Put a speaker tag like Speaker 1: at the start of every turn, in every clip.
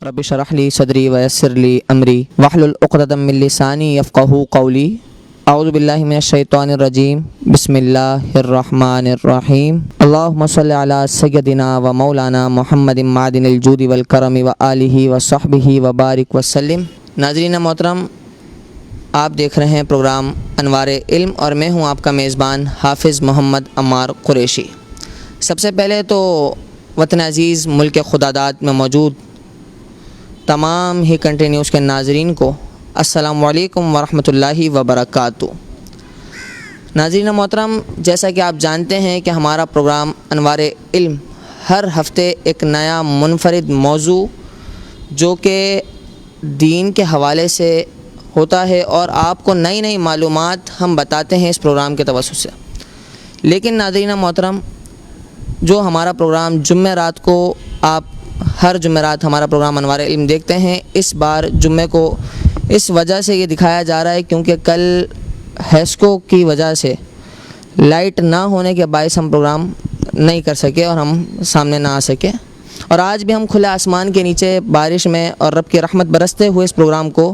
Speaker 1: رب اشرح لی صدری ویسر لی امری واحلل عقدۃ من لسانی یفقہوا قولی اعوذ باللہ من الشیطان الرجیم بسم اللہ الرحمن الرحیم اللہم صلی علی سیدنا و مولانا محمد معدن الجود والکرم و آلہ و صحبہ و بارک وسلم۔ ناظرین محترم، آپ دیکھ رہے ہیں پروگرام انوار علم اور میں ہوں آپ کا میزبان حافظ محمد عمار قریشی۔ سب سے پہلے تو وطن عزیز ملک خداداد میں موجود تمام ہی کنٹری نیوز کے ناظرین کو السلام علیکم ورحمۃ اللہ وبرکاتہ۔ ناظرین محترم، جیسا کہ آپ جانتے ہیں کہ ہمارا پروگرام انوار علم ہر ہفتے ایک نیا منفرد موضوع جو کہ دین کے حوالے سے ہوتا ہے اور آپ کو نئی نئی معلومات ہم بتاتے ہیں اس پروگرام کے توسط سے۔ لیکن ناظرین محترم، جو ہمارا پروگرام جمعرات کو آپ ہر جمعرات ہمارا پروگرام انوار علم دیکھتے ہیں، اس بار جمعے کو اس وجہ سے یہ دکھایا جا رہا ہے کیونکہ کل ہیسکو کی وجہ سے لائٹ نہ ہونے کے باعث ہم پروگرام نہیں کر سکے اور ہم سامنے نہ آ سکے، اور آج بھی ہم کھلے آسمان کے نیچے بارش میں اور رب کی رحمت برستے ہوئے اس پروگرام کو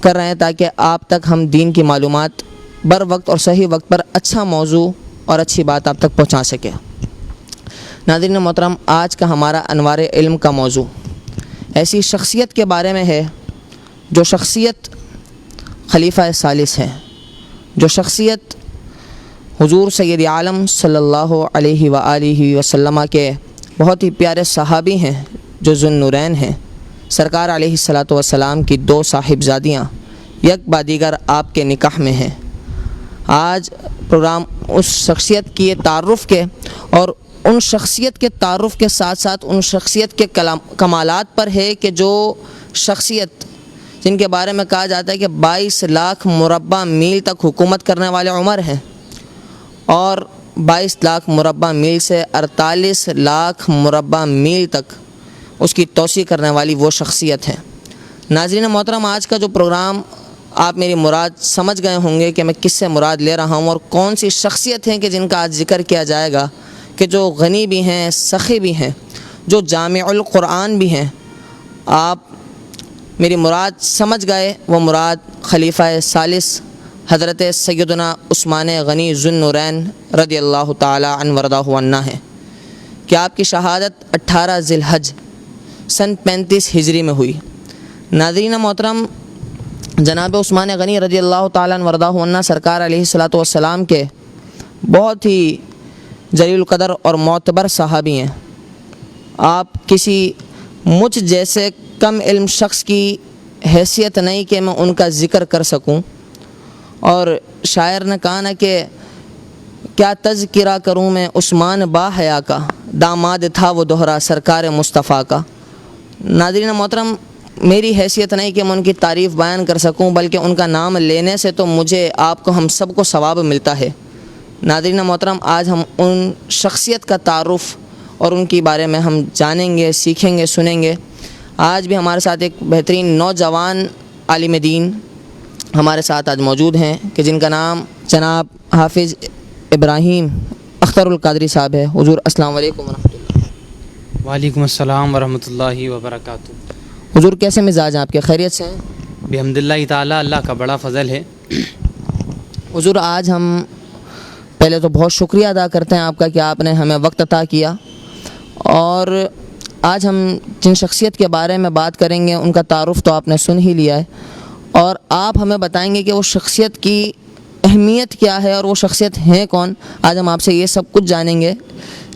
Speaker 1: کر رہے ہیں تاکہ آپ تک ہم دین کی معلومات بر وقت اور صحیح وقت پر اچھا موضوع اور اچھی بات آپ تک پہنچا سکے۔ ناظرین محترم، آج کا ہمارا انوار علم کا موضوع ایسی شخصیت کے بارے میں ہے جو شخصیت خلیفہ ثالث ہے، جو شخصیت حضور سید عالم صلی اللہ علیہ وآلہ وسلم کے بہت ہی پیارے صحابی ہیں، جو ذو النورین ہیں، سرکار علیہ الصلاۃ والسلام کی دو صاحبزادیاں یک با دیگر آپ کے نکاح میں ہیں۔ آج پروگرام اس شخصیت کی تعارف کے اور ان شخصیت کے تعارف کے ساتھ ساتھ ان شخصیت کے کمالات پر ہے کہ جو شخصیت جن کے بارے میں کہا جاتا ہے کہ 22 لاکھ مربع میل تک حکومت کرنے والے عمر ہیں اور 22 لاکھ مربع میل سے 48 لاکھ مربع میل تک اس کی توسیع کرنے والی وہ شخصیت ہے۔ ناظرین محترم، آج کا جو پروگرام آپ میری مراد سمجھ گئے ہوں گے کہ میں کس سے مراد لے رہا ہوں اور کون سی شخصیت ہیں کہ جن کا آج ذکر کیا جائے گا، کہ جو غنی بھی ہیں، سخی بھی ہیں، جو جامع القرآن بھی ہیں۔ آپ میری مراد سمجھ گئے، وہ مراد خلیفہ ثالث حضرت سیدنا عثمان غنی ذو النورین رضی اللہ تعالی عنہ وردہ عنہ ہے کہ آپ کی شہادت 18 ذی الحج سن 35 ہجری میں ہوئی۔ ناظرین محترم، جناب عثمان غنی رضی اللہ تعالی عنہ وردہ عنہ سرکار علیہ الصلاۃ والسلام کے بہت ہی جلیل القدر اور معتبر صحابی ہیں۔ آپ کسی مجھ جیسے کم علم شخص کی حیثیت نہیں کہ میں ان کا ذکر کر سکوں، اور شاعر نے کہا نا کہ کیا تذکرہ کروں میں عثمان با حیا کا، داماد تھا وہ دوہرا سرکار مصطفیٰ کا۔ ناظرین محترم، میری حیثیت نہیں کہ میں ان کی تعریف بیان کر سکوں، بلکہ ان کا نام لینے سے تو مجھے، آپ کو، ہم سب کو ثواب ملتا ہے۔ ناظرین محترم، آج ہم ان شخصیت کا تعارف اور ان کے بارے میں ہم جانیں گے، سیکھیں گے، سنیں گے۔ آج بھی ہمارے ساتھ ایک بہترین نوجوان عالم دین ہمارے ساتھ آج موجود ہیں کہ جن کا نام جناب حافظ ابراہیم اختر القادری صاحب ہے۔ حضور السلام علیکم ورحمۃ اللہ۔
Speaker 2: وعلیکم السلام ورحمۃ اللہ وبرکاتہ۔
Speaker 1: حضور کیسے مزاج ہیں آپ کے؟ خیریت سے ہیں؟
Speaker 2: بحمد اللہ تعالیٰ، اللہ کا بڑا فضل ہے۔
Speaker 1: حضور آج ہم پہلے تو بہت شکریہ ادا کرتے ہیں آپ کا کہ آپ نے ہمیں وقت عطا کیا، اور آج ہم جن شخصیت کے بارے میں بات کریں گے ان کا تعارف تو آپ نے سن ہی لیا ہے، اور آپ ہمیں بتائیں گے کہ وہ شخصیت کی اہمیت کیا ہے اور وہ شخصیت ہیں کون۔ آج ہم آپ سے یہ سب کچھ جانیں گے،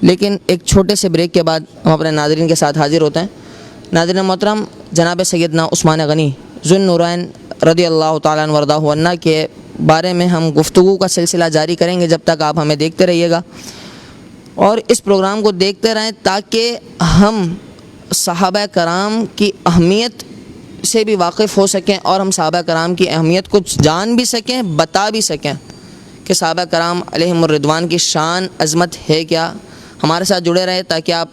Speaker 1: لیکن ایک چھوٹے سے بریک کے بعد ہم اپنے ناظرین کے ساتھ حاضر ہوتے ہیں۔ ناظرین محترم، جناب سیدنا عثمان غنی ذو النورین رضی اللہ تعالیٰ عنہ وردہ عنہ کے بارے میں ہم گفتگو کا سلسلہ جاری کریں گے، جب تک آپ ہمیں دیکھتے رہیے گا اور اس پروگرام کو دیکھتے رہیں تاکہ ہم صحابہ کرام کی اہمیت سے بھی واقف ہو سکیں اور ہم صحابہ کرام کی اہمیت کو جان بھی سکیں، بتا بھی سکیں کہ صحابہ کرام علیہم الرضوان کی شان عظمت ہے کیا۔ ہمارے ساتھ جڑے رہے تاکہ آپ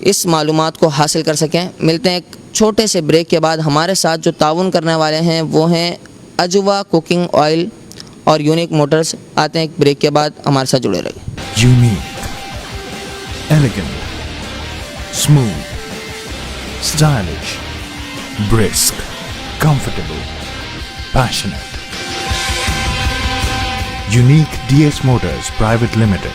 Speaker 1: اس معلومات کو حاصل کر سکیں۔ ملتے ہیں ایک چھوٹے سے بریک کے بعد۔ ہمارے ساتھ جو تعاون کرنے والے ہیں وہ ہیں اجوا کوکنگ آئل اور یونیک موٹرز۔ آتے ہیں ایک بریک کے بعد، ہمارے ساتھ جڑے رہیے۔
Speaker 3: Unique, elegant, smooth, stylish, brisk, comfortable, passionate. Unique DS Motors Private Limited.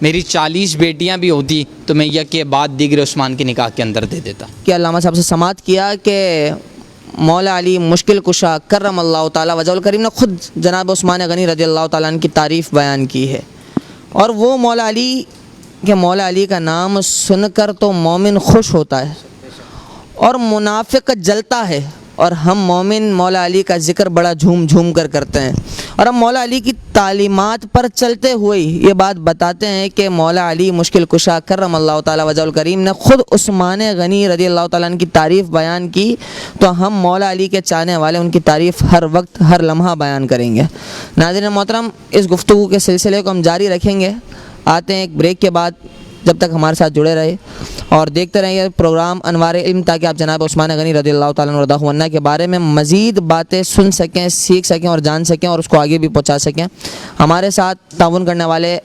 Speaker 2: میری 40 بیٹیاں بھی ہوتی تو میں یک کے بعد دیگر عثمان کے نکاح کے اندر دے دیتا.
Speaker 1: کہ علامہ صاحب سے سماعت کیا کہ مولا علی مشکل کشا کرم اللہ تعالیٰ وجہ الکریم نے خود جناب عثمان غنی رضی اللہ تعالیٰ عنہ کی تعریف بیان کی ہے. اور وہ مولا علی کہ مولا علی کا نام سن کر تو مومن خوش ہوتا ہے اور منافق جلتا ہے، اور ہم مومن مولا علی کا ذکر بڑا جھوم جھوم کر کرتے ہیں، اور ہم مولا علی کی تعلیمات پر چلتے ہوئے یہ بات بتاتے ہیں کہ مولا علی مشکل کشا کرم اللہ تعالیٰ وجہ الکریم نے خود عثمان غنی رضی اللہ تعالیٰ عنہ کی تعریف بیان کی، تو ہم مولا علی کے چاہنے والے ان کی تعریف ہر وقت ہر لمحہ بیان کریں گے. ناظرین محترم، اس گفتگو کے سلسلے کو ہم جاری رکھیں گے. آتے ہیں ایک بریک کے بعد، جب تک ہمارے ساتھ جڑے رہے اور دیکھتے رہیں پروگرام انوار علم، تاکہ آپ جناب عثمان غنی رضی اللہ تعالیٰ عنہ کے بارے میں مزید باتیں سن سکیں، سیکھ سکیں اور جان سکیں اور اس کو آگے بھی پہنچا سکیں. ہمارے ساتھ تعاون کرنے والے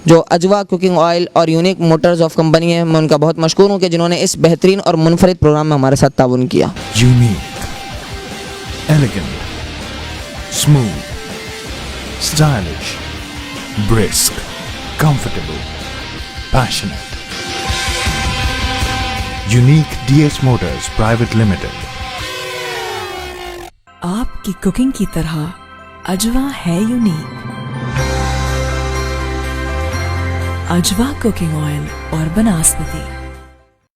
Speaker 1: جو اجوا کوکنگ آئل اور یونیک موٹرز آف کمپنی ہے، میں ان کا بہت مشکور ہوں کہ جنہوں نے اس بہترین اور منفرد پروگرام میں ہمارے ساتھ تعاون کیا.
Speaker 3: Unique, elegant, smooth, stylish, brisk, comfortable, passionate. Unique DS Motors Private Limited.
Speaker 4: آپ کی کوکنگ کی طرح اجوا ہے یونیک. اجوا کوکنگ آئل اور بناسپتی.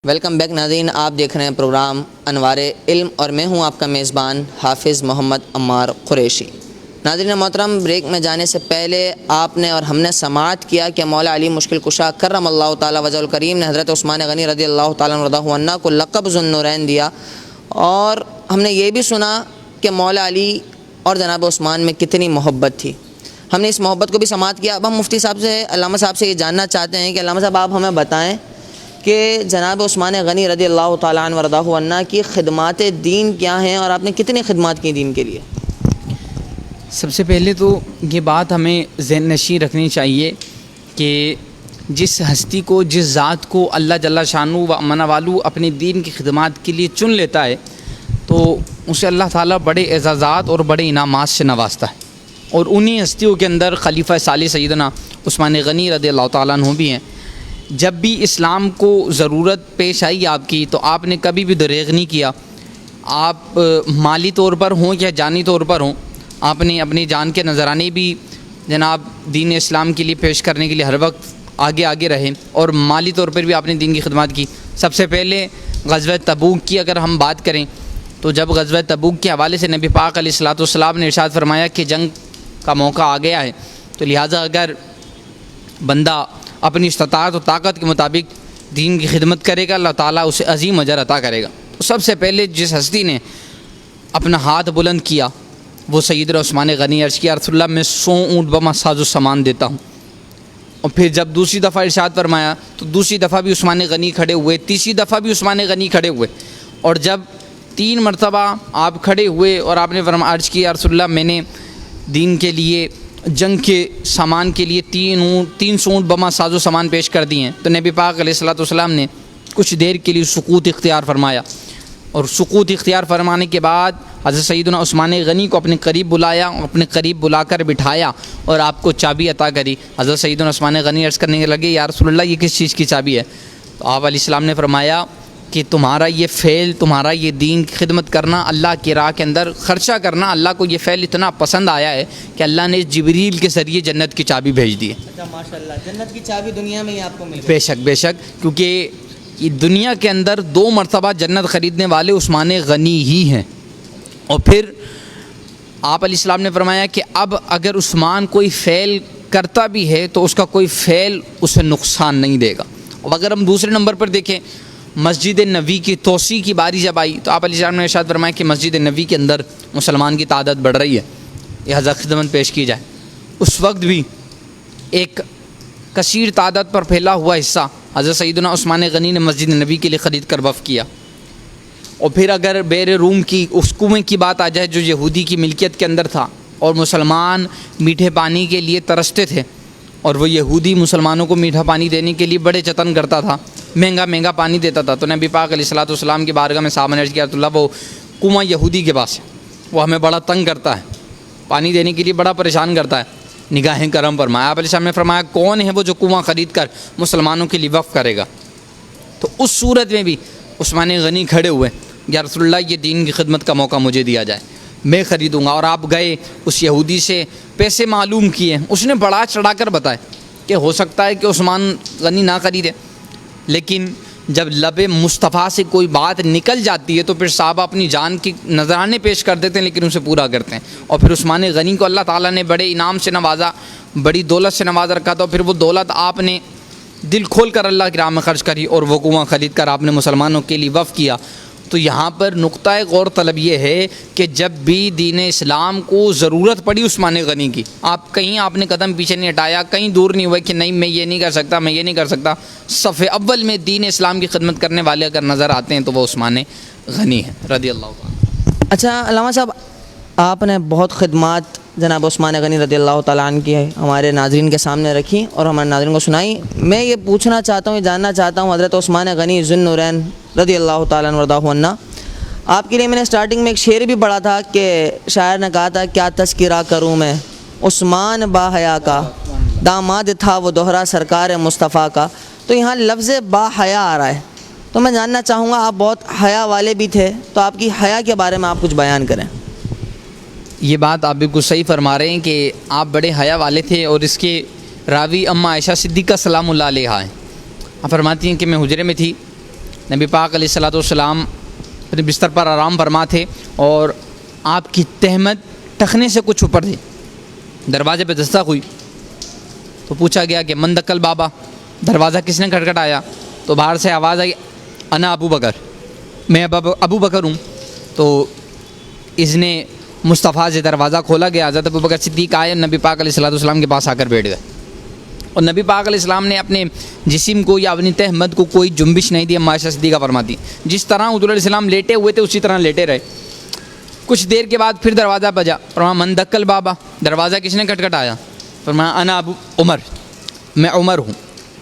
Speaker 1: ویلکم بیک ناظرین، آپ دیکھ رہے ہیں پروگرام انوار علم اور میں ہوں آپ کا میزبان حافظ محمد عمار قریشی. ناظرین محترم، بریک میں جانے سے پہلے آپ نے اور ہم نے سماعت کیا کہ مولا علی مشکل کشا کرم اللہ تعالیٰ وجہ الکریم نے حضرت عثمان غنی رضی اللہ تعالیٰ عنہ کو لقب ذو النورین دیا، اور ہم نے یہ بھی سنا کہ مولا علی اور جناب عثمان میں کتنی محبت تھی. ہم نے اس محبت کو بھی سماعت کیا. اب ہم مفتی صاحب سے، علامہ صاحب سے یہ جاننا چاہتے ہیں کہ علامہ صاحب آپ ہمیں بتائیں کہ جناب عثمان غنی رضی اللہ تعالیٰ عنہ کی خدمات دین کیا ہیں، اور آپ نے کتنی خدمات کی دین کے لیے؟
Speaker 2: سب سے پہلے تو یہ بات ہمیں ذہن نشین رکھنی چاہیے کہ جس ہستی کو، جس ذات کو اللہ جل شانہ و منع والو اپنے دین کی خدمات کے لیے چن لیتا ہے تو اسے اللہ تعالیٰ بڑے اعزازات اور بڑے انعامات سے نوازتا ہے. اور انہی ہستیوں کے اندر خلیفہ ثالث سیدنا عثمان غنی رضی اللہ تعالیٰ عنہ بھی ہیں. جب بھی اسلام کو ضرورت پیش آئی آپ کی تو آپ نے کبھی بھی دریغ نہیں کیا. آپ مالی طور پر ہوں یا جانی طور پر ہوں، آپ نے اپنی جان کے نذرانے بھی جناب دین اسلام کے لیے پیش کرنے کے لیے ہر وقت آگے رہے، اور مالی طور پر بھی آپ نے دین کی خدمات کی. سب سے پہلے غزوہ تبوک کی اگر ہم بات کریں تو جب غزوہ تبوک کے حوالے سے نبی پاک علیہ الصلوۃ والسلام نے ارشاد فرمایا کہ جنگ کا موقع آ گیا ہے، تو لہٰذا اگر بندہ اپنی استطاعت و طاقت کے مطابق دین کی خدمت کرے گا، اللہ تعالیٰ اسے عظیم اجر عطا کرے گا. تو سب سے پہلے جس ہستی نے اپنا ہاتھ بلند کیا وہ سیدنا عثمان غنی. عرض کیا رسول اللہ میں 100 اونٹ بما ساز و سامان دیتا ہوں. اور پھر جب دوسری دفعہ ارشاد فرمایا تو دوسری دفعہ بھی عثمان غنی کھڑے ہوئے، تیسری دفعہ بھی عثمان غنی کھڑے ہوئے. اور جب 3 مرتبہ آپ کھڑے ہوئے اور آپ نے عرض کیا رسول اللہ میں نے دین کے لیے، جنگ کے سامان کے لیے 300 اونٹ بما ساز و سامان پیش کر دیے ہیں، تو نبی پاک علیہ الصلوۃ والسلام نے کچھ دیر کے لیے سکوت اختیار فرمایا. اور سکوت اختیار فرمانے کے بعد حضرت سیدنا عثمان غنی کو اپنے قریب بلایا، اپنے قریب بلا کر بٹھایا اور آپ کو چابی عطا کری. حضرت سیدنا عثمان غنی عرض کرنے لگے یا رسول اللہ یہ کس چیز کی چابی ہے؟ تو آپ علیہ السلام نے فرمایا کہ تمہارا یہ فعل، تمہارا یہ دین کی خدمت کرنا، اللہ کی راہ کے اندر خرچہ کرنا، اللہ کو یہ فعل اتنا پسند آیا ہے کہ اللہ نے جبریل کے ذریعے جنت کی چابی بھیج دی ہے.
Speaker 1: اچھا ماشاءاللہ، جنت کی چابی دنیا میں ہی آپ کو مل گئی.
Speaker 2: بے شک، کیونکہ یہ دنیا کے اندر 2 مرتبہ جنت خریدنے والے عثمان غنی ہی ہیں. اور پھر آپ علیہ السلام نے فرمایا کہ اب اگر عثمان کوئی فعل کرتا بھی ہے تو اس کا کوئی فعل اسے نقصان نہیں دے گا. اور اگر ہم دوسرے نمبر پر دیکھیں مسجد نبوی کی توسیع کی باری جب آئی تو آپ علیہ السلام نے ارشاد فرمایا کہ مسجد نبوی کے اندر مسلمان کی تعداد بڑھ رہی ہے، لہذا خدمت پیش کی جائے. اس وقت بھی ایک کثیر تعداد پر پھیلا ہوا حصہ حضرت سیدنا عثمان غنی نے مسجد نبوی کے لیے خرید کر وقف کیا. اور پھر اگر بیر روم کی اس کنویں کی بات آ جائے جو یہودی کی ملکیت کے اندر تھا اور مسلمان میٹھے پانی کے لیے ترستے تھے، اور وہ یہودی مسلمانوں کو میٹھا پانی دینے کے لیے بڑے جتن کرتا تھا، مہنگا پانی دیتا تھا، تو نبی پاک علیہ الصلوۃ والسلام کی بارگاہ میں صحابہ نے عرض کیا رسول اللہ وہ کنواں یہودی کے پاس ہے، وہ ہمیں بڑا تنگ کرتا ہے، پانی دینے کے لیے بڑا پریشان کرتا ہے. نگاہیں کرم فرمایا. آپ علیہ السلام نے فرمایا کون ہے وہ جو کنواں خرید کر مسلمانوں کے لیے وقف کرے گا؟ تو اس صورت میں بھی عثمان غنی کھڑے ہوئے, یا رسول اللہ یہ دین کی خدمت کا موقع مجھے دیا جائے, میں خریدوں گا. اور آپ گئے اس یہودی سے پیسے معلوم کیے, اس نے بڑا چڑھا کر بتایا کہ ہو سکتا ہے کہ عثمان غنی نہ خریدے, لیکن جب لب مصطفیٰ سے کوئی بات نکل جاتی ہے تو پھر صحابہ اپنی جان کی نذرانے پیش کر دیتے ہیں لیکن اسے پورا کرتے ہیں. اور پھر عثمان غنی کو اللہ تعالیٰ نے بڑے انعام سے نوازا, بڑی دولت سے نواز رکھا تھا, پھر وہ دولت آپ نے دل کھول کر اللہ کی راہ میں خرچ کری اور وہ کنواں خرید کر آپ نے مسلمانوں کے لیے وقف کیا. تو یہاں پر نقطہ غور طلب یہ ہے کہ جب بھی دین اسلام کو ضرورت پڑی عثمان غنی کی, آپ نے قدم پیچھے نہیں ہٹایا, کہیں دور نہیں ہوئے کہ نہیں میں یہ نہیں کر سکتا, میں یہ نہیں کر سکتا. صف اول میں دین اسلام کی خدمت کرنے والے اگر نظر آتے ہیں تو وہ عثمان غنی ہے رضی اللہ عنہ.
Speaker 1: اچھا علامہ صاحب, آپ نے بہت خدمات جناب عثمان غنی رضی اللہ تعالیٰ عنہ کی ہمارے ناظرین کے سامنے رکھی اور ہمارے ناظرین کو سنائی. میں یہ پوچھنا چاہتا ہوں, یہ جاننا چاہتا ہوں, حضرت عثمان غنی ذو النورین رضی اللہ تعالیٰ عنہ ورداہ عنہ, آپ کے لیے میں نے سٹارٹنگ میں ایک شعر بھی پڑھا تھا کہ شاعر نے کہا تھا کیا تذکرہ کروں میں عثمان با حیا کا, داماد تھا وہ دوہرا سرکار مصطفیٰ کا. تو یہاں لفظ با حیا آ رہا ہے, تو میں جاننا چاہوں گا, آپ بہت حیا والے بھی تھے, تو آپ کی حیا کے بارے میں آپ کچھ بیان کریں.
Speaker 2: یہ بات آپ بالکل صحیح فرما رہے ہیں کہ آپ بڑے حیا والے تھے, اور اس کے راوی اماں عائشہ صدیقہ سلام اللہ علیہ ہیں. آپ فرماتی ہیں کہ میں حجرے میں تھی, نبی پاک علیہ الصلوۃ والسلام اپنے بستر پر آرام فرما تھے اور آپ کی تہمت ٹخنے سے کچھ اوپر تھی. دروازے پہ دستک ہوئی تو پوچھا گیا کہ من دقل بابا, دروازہ کس نے کھٹکھٹایا؟ تو باہر سے آواز آئی انا ابو بکر, میں ابو بکر ہوں. تو اس نے مصطفیٰ سے دروازہ کھولا گیا, حضرت ابو بکر صدیق آئے, نبی پاک علیہ الصلوۃ والسلام کے پاس آ کر بیٹھ گئے, اور نبی پاک علیہ السلام نے اپنے جسم کو یا اپنی تہمت کو کوئی جنبش نہیں دی. اماں عائشہ صدیقہ فرماتی جس طرح حضور علیہ السلام لیٹے ہوئے تھے اسی طرح لیٹے رہے. کچھ دیر کے بعد پھر دروازہ بجا, فرمایا من دقل بابا, دروازہ کس نے کھٹکھٹایا؟ فرمایا انا ابو عمر, میں عمر ہوں.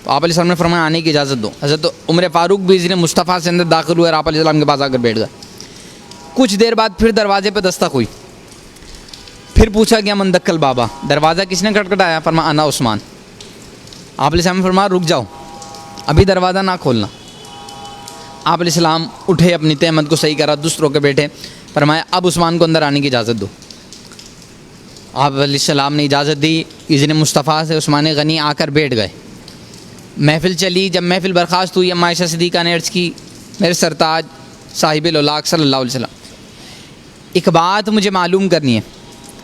Speaker 2: تو آپ علیہ السلام نے فرمایا آنے کی اجازت دو. حضرت عمر فاروق بھی اذن مصطفیٰ سے اندر داخل ہوئے اور آپ علیہ السلام کے پاس آ کر بیٹھ گئے. کچھ دیر بعد پھر دروازے پہ دستک ہوئی, پھر پوچھا گیا من دقل بابا, دروازہ کس نے کھٹکھٹایا؟ فرمایا انا عثمان. آپ علیہ السلام نے فرمایا رک جاؤ, ابھی دروازہ نہ کھولنا. آپ علیہ السلام اٹھے, اپنی تہمت کو صحیح کرا, درست رو کے بیٹھے, فرمایا اب عثمان کو اندر آنے کی اجازت دو. آپ علیہ السلام نے اجازت دی, اذن مصطفیٰ سے عثمان غنی آ کر بیٹھ گئے. محفل چلی, جب محفل برخاست ہوئی اماں عائشہ صدیقہ نے عرض کی میرے سرتاج صاحب الاولاق صلی اللہ علیہ وسلم, ایک بات مجھے معلوم کرنی ہے.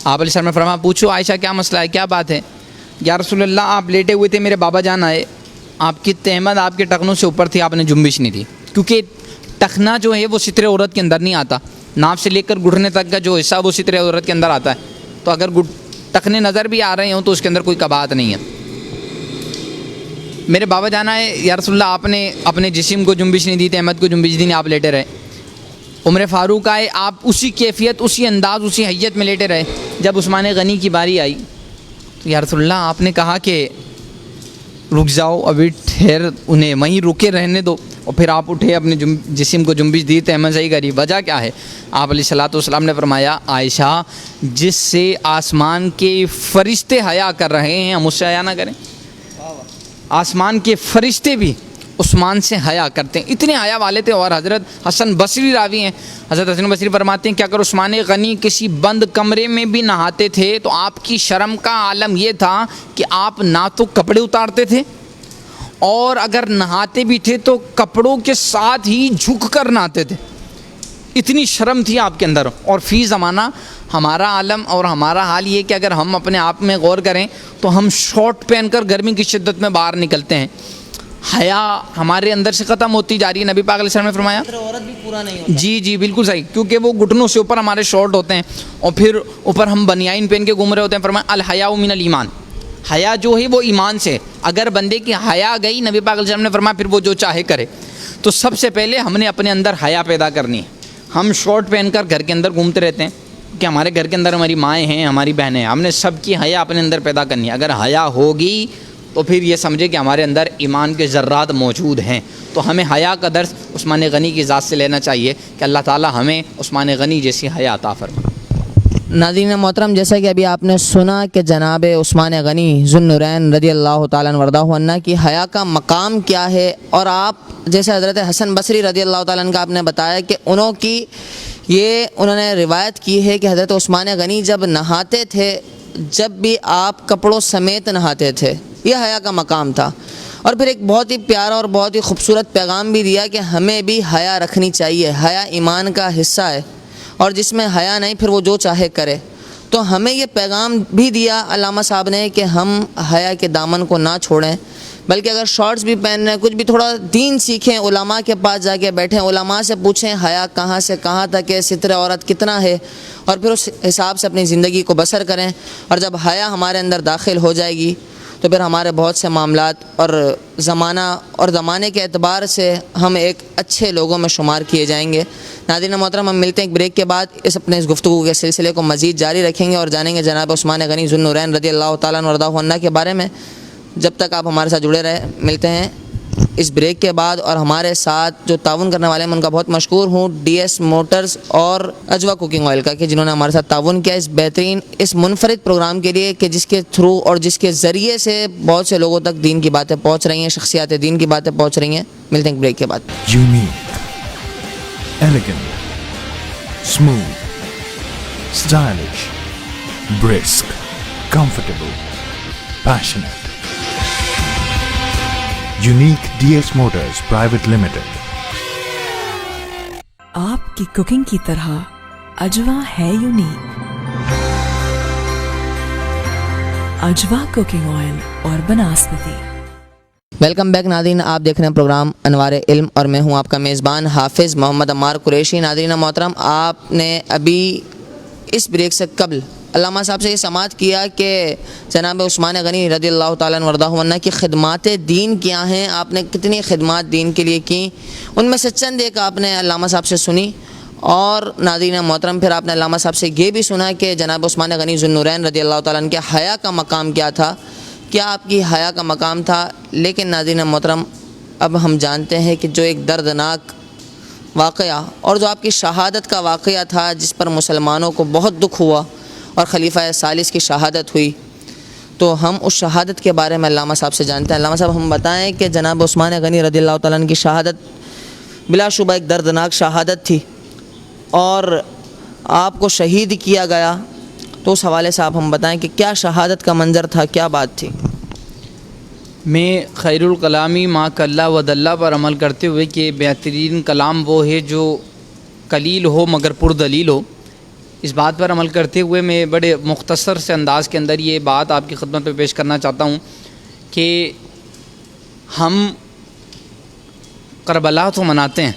Speaker 2: آپ علیہ السلام نے فرمایا پوچھو عائشہ کیا مسئلہ ہے, کیا بات ہے؟ یا رسول اللہ آپ لیٹے ہوئے تھے, میرے بابا جان آئے, آپ کی تہمت آپ کے ٹخنوں سے اوپر تھی, آپ نے جنبش نہیں دی, کیونکہ ٹخنا جو ہے وہ ستر عورت کے اندر نہیں آتا, ناف سے لے کر گھٹنے تک کا جو حصہ وہ ستر عورت کے اندر آتا ہے. تو اگر ٹخنے نظر بھی آ رہے ہوں تو اس کے اندر کوئی کباہت نہیں ہے. میرے بابا جان آئے, یا رسول اللہ آپ نے اپنے جسم کو جنبش نہیں دی, تہمت کو جنبش دی نہیں, آپ لیٹے رہے. عمر فاروق آئے, آپ اسی کیفیت, اسی انداز, اسی حیت میں لیٹے رہے. جب عثمان غنی کی باری آئی تو یا رسول اللہ آپ نے کہا کہ رک جاؤ, ابھی ٹھہر, انہیں وہیں رکے رہنے دو, اور پھر آپ اٹھے, اپنے جسم کو جنبش دی, تہمت صحیح کری, وجہ کیا ہے؟ آپ علیہ الصلوۃ والسلام نے فرمایا عائشہ جس سے آسمان کے فرشتے حیا کر رہے ہیں ہم اس سے حیا نہ کریں؟ آسمان کے فرشتے بھی عثمان سے حیا کرتے ہیں, اتنے حیا والے تھے. اور حضرت حسن بصری راوی ہیں, حضرت حسن بصری فرماتے ہیں کہ اگر عثمان غنی کسی بند کمرے میں بھی نہاتے تھے تو آپ کی شرم کا عالم یہ تھا کہ آپ نہ تو کپڑے اتارتے تھے, اور اگر نہاتے بھی تھے تو کپڑوں کے ساتھ ہی جھک کر نہاتے تھے. اتنی شرم تھی آپ کے اندر. اور فی زمانہ ہمارا عالم اور ہمارا حال یہ کہ اگر ہم اپنے آپ میں غور کریں تو ہم شارٹ پہن کر گرمی کی شدت میں باہر نکلتے ہیں. حیا ہمارے اندر سے ختم ہوتی جا رہی ہے. نبی پاک علیہ السلام نے فرمایا
Speaker 1: عورت بھی پورا نہیں ہوتا.
Speaker 2: جی بالکل صحیح, کیونکہ وہ گھٹنوں سے اوپر ہمارے شارٹ ہوتے ہیں اور پھر اوپر ہم بنیان پہن کے گھوم رہے ہوتے ہیں. فرمایا الحیاء من الایمان, حیا جو ہے وہ ایمان سے. اگر بندے کی حیا گئی, نبی پاک علیہ السلام نے فرمایا پھر وہ جو چاہے کرے. تو سب سے پہلے ہم نے اپنے اندر حیا پیدا کرنی ہے. ہم شارٹ پہن کر گھر کے اندر گھومتے رہتے ہیں کہ ہمارے گھر کے اندر ہماری مائیں ہیں, ہماری بہنیں ہیں, ہم نے سب کی حیا اپنے اندر پیدا کرنی ہے. اگر حیا ہوگی تو پھر یہ سمجھے کہ ہمارے اندر ایمان کے ذرات موجود ہیں. تو ہمیں حیا کا درس عثمان غنی کی ذات سے لینا چاہیے کہ اللہ تعالی ہمیں عثمان غنی جیسی حیا عطا فرمائے.
Speaker 1: ناظرین محترم، جیسا کہ ابھی آپ نے سنا کہ جناب عثمان غنی ذو النورین رضی اللہ تعالیٰ عنہ وردہ عنہ کی حیا کا مقام کیا ہے، اور آپ جیسے حضرت حسن بصری رضی اللہ تعالیٰ عنہ کا آپ نے بتایا کہ انہوں نے روایت کی ہے کہ حضرت عثمان غنی جب نہاتے تھے، جب بھی آپ کپڑوں سمیت نہاتے تھے، یہ حیا کا مقام تھا۔ اور پھر ایک بہت ہی پیارا اور بہت ہی خوبصورت پیغام بھی دیا کہ ہمیں بھی حیا رکھنی چاہیے، حیا ایمان کا حصہ ہے، اور جس میں حیا نہیں پھر وہ جو چاہے کرے۔ تو ہمیں یہ پیغام بھی دیا علامہ صاحب نے کہ ہم حیا کے دامن کو نہ چھوڑیں، بلکہ اگر شارٹس بھی پہن رہے ہیں، کچھ بھی تھوڑا دین سیکھیں، علماء کے پاس جا کے بیٹھیں، علماء سے پوچھیں حیا کہاں سے کہاں تک ہے، ستر عورت کتنا ہے، اور پھر اس حساب سے اپنی زندگی کو بسر کریں۔ اور جب حیا ہمارے اندر داخل ہو جائے گی تو پھر ہمارے بہت سے معاملات اور زمانے کے اعتبار سے ہم ایک اچھے لوگوں میں شمار کیے جائیں گے۔ ناظرین محترم، ہم ملتے ہیں ایک بریک کے بعد، اس گفتگو کے سلسلے کو مزید جاری رکھیں گے اور جانیں گے جناب عثمان غنی ذو النورین رضی اللہ تعالیٰ عنہ وردہ عنہ کے بارے میں۔ جب تک آپ ہمارے ساتھ جڑے رہے، ملتے ہیں اس بریک کے بعد۔ اور ہمارے ساتھ جو تعاون کرنے والے ہیں میں ان کا بہت مشکور ہوں، ڈی ایس موٹرز اور اجوا کوکنگ آئل کا، کہ جنہوں نے ہمارے ساتھ تعاون کیا اس بہترین اس منفرد پروگرام کے لیے، کہ جس کے تھرو اور جس کے ذریعے سے بہت سے لوگوں تک دین کی باتیں پہنچ رہی ہیں، شخصیات دین کی باتیں پہنچ رہی ہیں۔ ملتے ہیں ایک بریک کے بعد۔
Speaker 3: Unique, elegant, smooth, stylish, brisk, comfortable, passionate. Unique DS Motors Private Limited.
Speaker 4: آپ کی کوکنگ کی طرح اجوا ہے یونیک۔ اجوا کوکنگ آئل اور بناسپتی۔
Speaker 1: ویلکم بیک ناظرین، آپ دیکھ رہے ہیں پروگرام انوار علم اور میں ہوں آپ کا میزبان حافظ محمد عمار قریشی۔ ناظرین محترم، آپ نے ابھی اس بریک سے قبل علامہ صاحب سے یہ سماعت کیا کہ جناب عثمان غنی رضی اللہ تعالیٰ عنہ وردہ عنہ کی خدمات دین کیا ہیں، آپ نے کتنی خدمات دین کے لیے کی، ان میں سے چند ایک آپ نے علامہ صاحب سے سنی۔ اور ناظرین محترم، پھر آپ نے علامہ صاحب سے یہ بھی سنا کہ جناب عثمان غنی ذو النورین رضی اللہ تعالیٰ عنہ کے حیا کا مقام کیا تھا، کیا آپ کی حیا کا مقام تھا۔ لیکن ناظرین محترم، اب ہم جانتے ہیں کہ جو ایک دردناک واقعہ اور جو آپ کی شہادت کا واقعہ تھا، جس پر مسلمانوں کو بہت دکھ ہوا اور خلیفہ ثالث کی شہادت ہوئی، تو ہم اس شہادت کے بارے میں علامہ صاحب سے جانتے ہیں۔ علامہ صاحب، ہم بتائیں کہ جناب عثمان غنی رضی اللہ تعالیٰ عنہ کی شہادت بلا شبہ ایک دردناک شہادت تھی اور آپ کو شہید کیا گیا، تو اس حوالے سے آپ ہم بتائیں کہ کیا شہادت کا منظر تھا، کیا بات تھی۔
Speaker 2: میں خیر الکلامی ما کلا و دلہ پر عمل کرتے ہوئے کہ بہترین کلام وہ ہے جو قلیل ہو مگر پردلیل ہو، اس بات پر عمل کرتے ہوئے میں بڑے مختصر سے انداز کے اندر یہ بات آپ کی خدمت میں پیش کرنا چاہتا ہوں کہ ہم کربلا تو مناتے ہیں،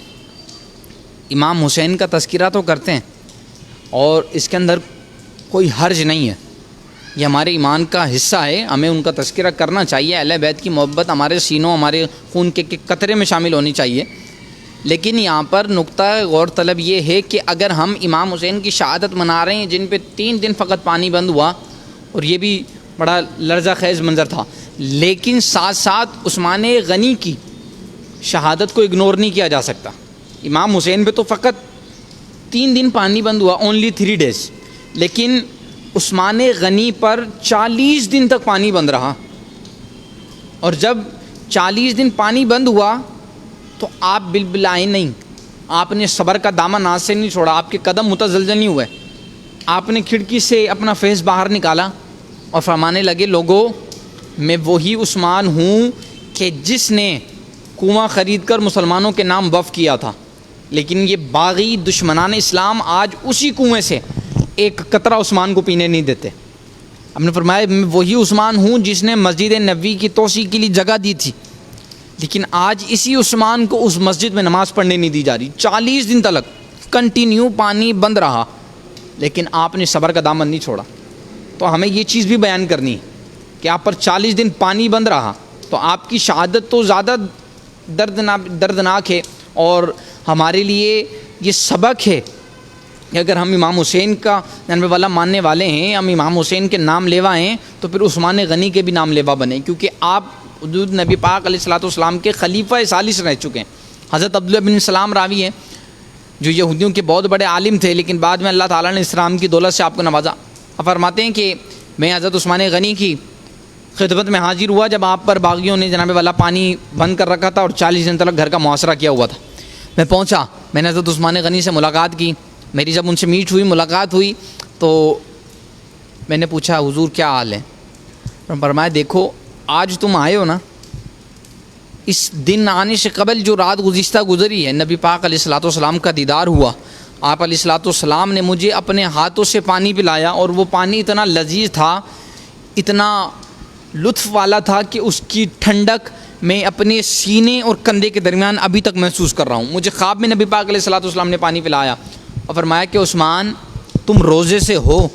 Speaker 2: امام حسین کا تذکرہ تو کرتے ہیں، اور اس کے اندر کوئی حرج نہیں ہے، یہ ہمارے ایمان کا حصہ ہے، ہمیں ان کا تذکرہ کرنا چاہیے، اہل بیت کی محبت ہمارے سینوں، ہمارے خون کے قطرے میں شامل ہونی چاہیے۔ لیکن یہاں پر نقطہ غور طلب یہ ہے کہ اگر ہم امام حسین کی شہادت منا رہے ہیں جن پہ 3 دن فقط پانی بند ہوا، اور یہ بھی بڑا لرزہ خیز منظر تھا، لیکن ساتھ ساتھ عثمان غنی کی شہادت کو اگنور نہیں کیا جا سکتا۔ امام حسین پہ تو فقط 3 دن پانی بند ہوا، اونلی 3 days، لیکن عثمان غنی پر 40 دن تک پانی بند رہا، اور جب 40 دن پانی بند ہوا تو آپ بلبلائے نہیں، آپ نے صبر کا دامن ہاتھ سے نہیں چھوڑا، آپ کے قدم متزلزل نہیں ہوئے، آپ نے کھڑکی سے اپنا فیس باہر نکالا اور فرمانے لگے، لوگوں میں وہی عثمان ہوں کہ جس نے کنواں خرید کر مسلمانوں کے نام وقف کیا تھا، لیکن یہ باغی دشمنان اسلام آج اسی کنویں سے ایک قطرہ عثمان کو پینے نہیں دیتے۔ ہم نے فرمایا، میں وہی عثمان ہوں جس نے مسجد نبوی کی توسیع کے لیے جگہ دی تھی، لیکن آج اسی عثمان کو اس مسجد میں نماز پڑھنے نہیں دی جا رہی۔ 40 دن تک کنٹینیو پانی بند رہا، لیکن آپ نے صبر کا دامن نہیں چھوڑا۔ تو ہمیں یہ چیز بھی بیان کرنی ہے کہ آپ پر 40 دن پانی بند رہا، تو آپ کی شہادت تو زیادہ دردناک ہے، اور ہمارے لیے یہ سبق ہے کہ اگر ہم امام حسین کا جانب والا ماننے والے ہیں، ہم امام حسین کے نام لیوا ہیں، تو پھر عثمان غنی کے بھی نام لیوا بنیں، کیونکہ آپ حضور نبی پاک علیہ الصلوۃ والسلام کے خلیفہ ثالث رہ چکے ہیں۔ حضرت عبداللہ بن سلام راوی ہیں جو یہودیوں کے بہت بڑے عالم تھے، لیکن بعد میں اللہ تعالیٰ نے اسلام کی دولت سے آپ کو نوازا۔ اب فرماتے ہیں کہ میں حضرت عثمان غنی کی خدمت میں حاضر ہوا جب آپ پر باغیوں نے جناب والا پانی بند کر رکھا تھا اور 40 دن تک گھر کا محاصرہ کیا ہوا تھا۔ میں پہنچا، میں نے حضرت عثمان غنی سے ملاقات کی، میری جب ان سے میٹ ہوئی، ملاقات ہوئی، تو میں نے پوچھا حضور کیا حال ہے؟ فرمایا دیکھو آج تم آئے ہو نا، اس دن آنے سے قبل جو رات گزشتہ گزری ہے، نبی پاک علیہ الصلوۃ والسلام کا دیدار ہوا، آپ علیہ الصلوۃ والسلام نے مجھے اپنے ہاتھوں سے پانی پلایا، اور وہ پانی اتنا لذیذ تھا، اتنا لطف والا تھا کہ اس کی ٹھنڈک میں اپنے سینے اور کندھے کے درمیان ابھی تک محسوس کر رہا ہوں۔ مجھے خواب میں نبی پاک علیہ الصلوۃ والسلام نے پانی پلایا اور فرمایا کہ عثمان تم روزے سے ہو،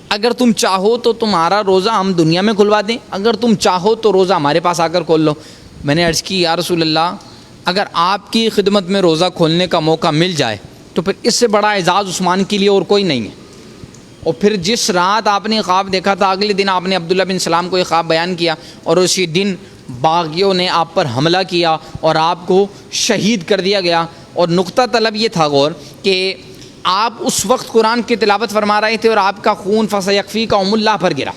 Speaker 2: اگر تم چاہو تو تمہارا روزہ ہم دنیا میں کھلوا دیں، اگر تم چاہو تو روزہ ہمارے پاس آ کر کھول لو۔ میں نے عرض کی یا رسول اللہ، اگر آپ کی خدمت میں روزہ کھولنے کا موقع مل جائے تو پھر اس سے بڑا اعزاز عثمان کے لیے اور کوئی نہیں ہے۔ اور پھر جس رات آپ نے خواب دیکھا تھا، اگلے دن آپ نے عبداللہ بن سلام کو یہ خواب بیان کیا، اور اسی دن باغیوں نے آپ پر حملہ کیا اور آپ کو شہید کر دیا گیا۔ اور نقطہ طلب یہ تھا غور کہ آپ اس وقت قرآن کی تلاوت فرما رہے تھے اور آپ کا خون فَسَيَكْفِيكَهُمُ اللَّهُ پر گرا،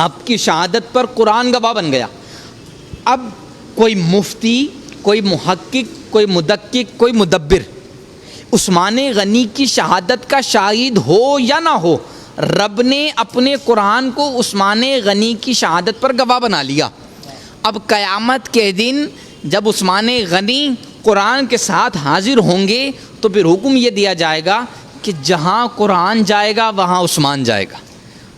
Speaker 2: آپ کی شہادت پر قرآن گواہ بن گیا۔ اب کوئی مفتی، کوئی محقق، کوئی مدقق، کوئی مدبر عثمان غنی کی شہادت کا شاہد ہو یا نہ ہو، رب نے اپنے قرآن کو عثمان غنی کی شہادت پر گواہ بنا لیا۔ اب قیامت کے دن جب عثمان غنی قرآن کے ساتھ حاضر ہوں گے تو پھر حکم یہ دیا جائے گا کہ جہاں قرآن جائے گا وہاں عثمان جائے گا۔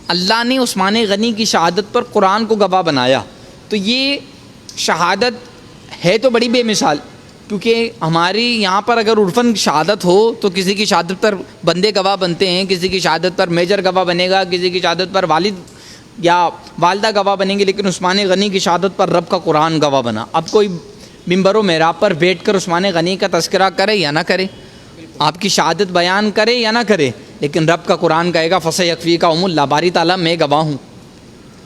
Speaker 2: اللہ نے عثمان غنی کی شہادت پر قرآن کو گواہ بنایا، تو یہ شہادت ہے تو بڑی بے مثال، کیونکہ ہماری یہاں پر اگر عرفاً شہادت ہو تو کسی کی شہادت پر بندے گواہ بنتے ہیں، کسی کی شہادت پر میجر گواہ بنے گا، کسی کی شہادت پر والد یا والدہ گواہ بنیں گے، لیکن عثمان غنی کی شہادت پر رب کا قرآن گواہ بنا۔ اب کوئی ممبر و محراب پر بیٹھ کر عثمان غنی کا تذکرہ کرے یا نہ کرے، آپ کی شہادت بیان کرے یا نہ کرے، لیکن رب کا قرآن کہے گا فَسَيَكْفِيكَهُمُ اللَّهُ، باری تعالیٰ میں گواہ ہوں،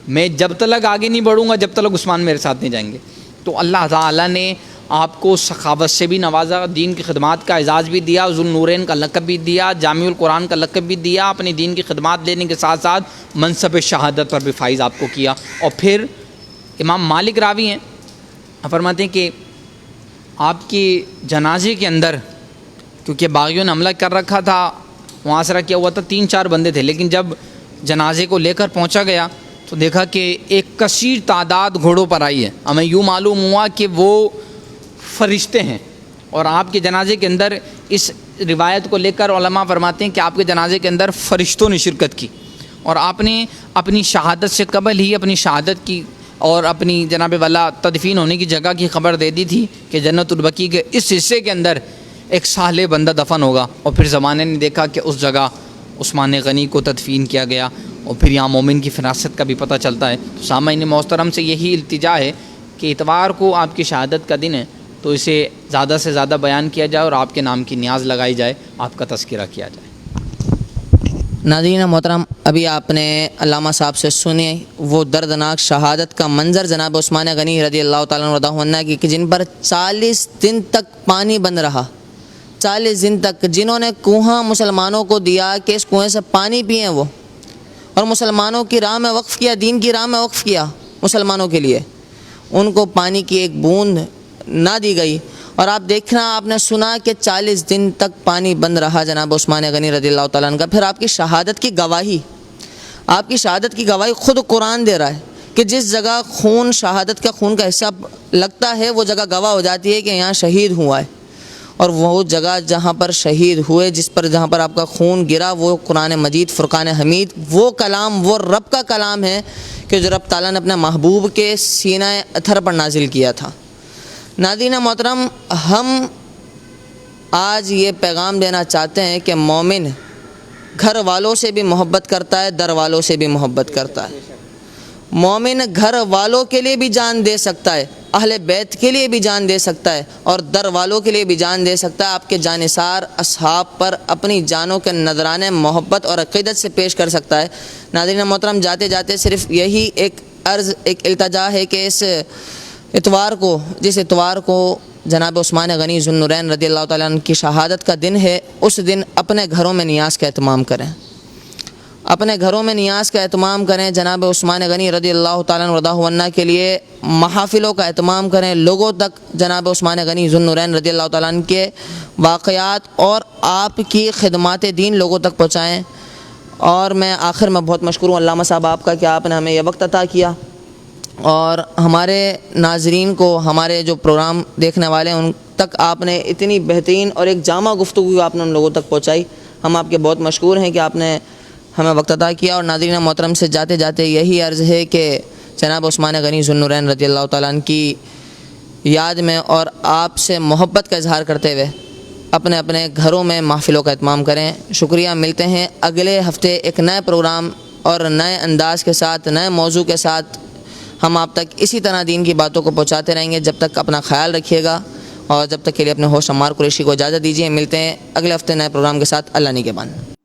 Speaker 2: میں جب تک آگے نہیں بڑھوں گا جب تک عثمان میرے ساتھ نہیں جائیں گے۔ تو اللہ تعالیٰ نے آپ کو سخاوت سے بھی نوازا، دین کی خدمات کا اعزاز بھی دیا، ذو النورین کا لقب بھی دیا، جامع القرآن کا لقب بھی دیا، اپنی دین کی خدمات دینے کے ساتھ ساتھ منصب شہادت پر بھی فائز آپ کو کیا۔ اور پھر امام مالک راوی ہیں، فرماتے ہیں کہ آپ کے جنازے کے اندر، کیونکہ باغیوں نے حملہ کر رکھا تھا، محاصرہ کیا ہوا تھا، 3-4 بندے تھے، لیکن جب جنازے کو لے کر پہنچا گیا تو دیکھا کہ ایک کثیر تعداد گھوڑوں پر آئی ہے۔ ہمیں یوں معلوم ہوا کہ وہ فرشتے ہیں، اور آپ کے جنازے کے اندر اس روایت کو لے کر علماء فرماتے ہیں کہ آپ کے جنازے کے اندر فرشتوں نے شرکت کی، اور آپ نے اپنی شہادت سے قبل ہی اپنی شہادت کی اور اپنی جناب والا تدفین ہونے کی جگہ کی خبر دے دی تھی کہ جنت البقیع کے اس حصے کے اندر ایک صالح بندہ دفن ہوگا۔ اور پھر زمانے نے دیکھا کہ اس جگہ عثمان غنی کو تدفین کیا گیا، اور پھر یہاں مومن کی فراست کا بھی پتہ چلتا ہے۔ تو سامعین محترم سے یہی التجا ہے کہ اتوار کو آپ کی شہادت کا دن ہے، تو اسے زیادہ سے زیادہ بیان کیا جائے اور آپ کے نام کی نیاز لگائی جائے، آپ کا تذکرہ کیا جائے۔
Speaker 1: ناظرین محترم، ابھی آپ نے علامہ صاحب سے سنے وہ دردناک شہادت کا منظر جناب عثمان غنی رضی اللہ تعالیٰ عنہ کی، کہ جن پر 40 دن تک پانی بند رہا، 40 دن تک، جنہوں نے کنواں مسلمانوں کو دیا کہ اس کنویں سے پانی پئیں وہ، اور مسلمانوں کی راہ میں وقف کیا، دین کی راہ میں وقف کیا مسلمانوں کے لیے، ان کو پانی کی ایک بوند نہ دی گئی۔ اور آپ دیکھنا، آپ نے سنا کہ 40 دن تک پانی بند رہا جناب عثمان غنی رضی اللہ تعالیٰ عنہ کا۔ پھر آپ کی شہادت کی گواہی، آپ کی شہادت کی گواہی خود قرآن دے رہا ہے کہ جس جگہ خون، شہادت کا خون کا حصہ لگتا ہے، وہ جگہ گواہ ہو جاتی ہے کہ یہاں شہید ہوا ہے، اور وہ جگہ جہاں پر شہید ہوئے، جہاں پر آپ کا خون گرا، وہ قرآن مجید فرقان حمید، وہ کلام، وہ رب کا کلام ہے کہ جو رب تعالیٰ نے اپنے محبوب کے سینہ اطہر پر نازل کیا تھا۔ ناظرین محترم، ہم آج یہ پیغام دینا چاہتے ہیں کہ مومن گھر والوں سے بھی محبت کرتا ہے، در والوں سے بھی محبت کرتا ہے۔ مومن گھر والوں کے لیے بھی جان دے سکتا ہے، اہل بیت کے لیے بھی جان دے سکتا ہے، اور در والوں کے لیے بھی جان دے سکتا ہے۔ آپ کے جانثار اصحاب پر اپنی جانوں کے نذرانے محبت اور عقیدت سے پیش کر سکتا ہے۔ ناظرین محترم، جاتے جاتے صرف یہی ایک عرض، ایک التجا ہے کہ اس اتوار کو، جس اتوار کو جناب عثمان غنی ذو النورین رضی اللہ تعالیٰ عنہ کی شہادت کا دن ہے، اس دن اپنے گھروں میں نیاز کا اہتمام کریں، اپنے گھروں میں نیاز کا اہتمام کریں۔ جناب عثمان غنی رضی اللہ تعالیٰ عنہ رضا عنہ کے لیے محافلوں کا اہتمام کریں، لوگوں تک جناب عثمان غنی ذو النورین رضی اللہ تعالیٰ عنہ کے واقعات اور آپ کی خدمات دین لوگوں تک پہنچائیں۔ اور میں آخر میں بہت مشکور ہوں علامہ صاحب آپ کا کہ آپ نے ہمیں یہ وقت عطا کیا، اور ہمارے ناظرین کو، ہمارے جو پروگرام دیکھنے والے ہیں ان تک آپ نے اتنی بہترین اور ایک جامع گفتگو آپ نے ان لوگوں تک پہنچائی۔ ہم آپ کے بہت مشکور ہیں کہ آپ نے ہمیں وقت عطا کیا۔ اور ناظرین محترم سے جاتے جاتے یہی عرض ہے کہ جناب عثمان غنی ذو النورین رضی اللہ تعالیٰ عنہ کی یاد میں اور آپ سے محبت کا اظہار کرتے ہوئے اپنے اپنے گھروں میں محفلوں کا اہتمام کریں۔ شکریہ، ملتے ہیں اگلے ہفتے ایک نئے پروگرام اور نئے انداز کے ساتھ، نئے موضوع کے ساتھ۔ ہم آپ تک اسی طرح دین کی باتوں کو پہنچاتے رہیں گے۔ جب تک اپنا خیال رکھیے گا، اور جب تک کے لیے اپنے ہوسٹ عمار قریشی کو اجازت دیجیے۔ ملتے ہیں اگلے ہفتے نئے پروگرام کے ساتھ۔ اللہ نگہبان۔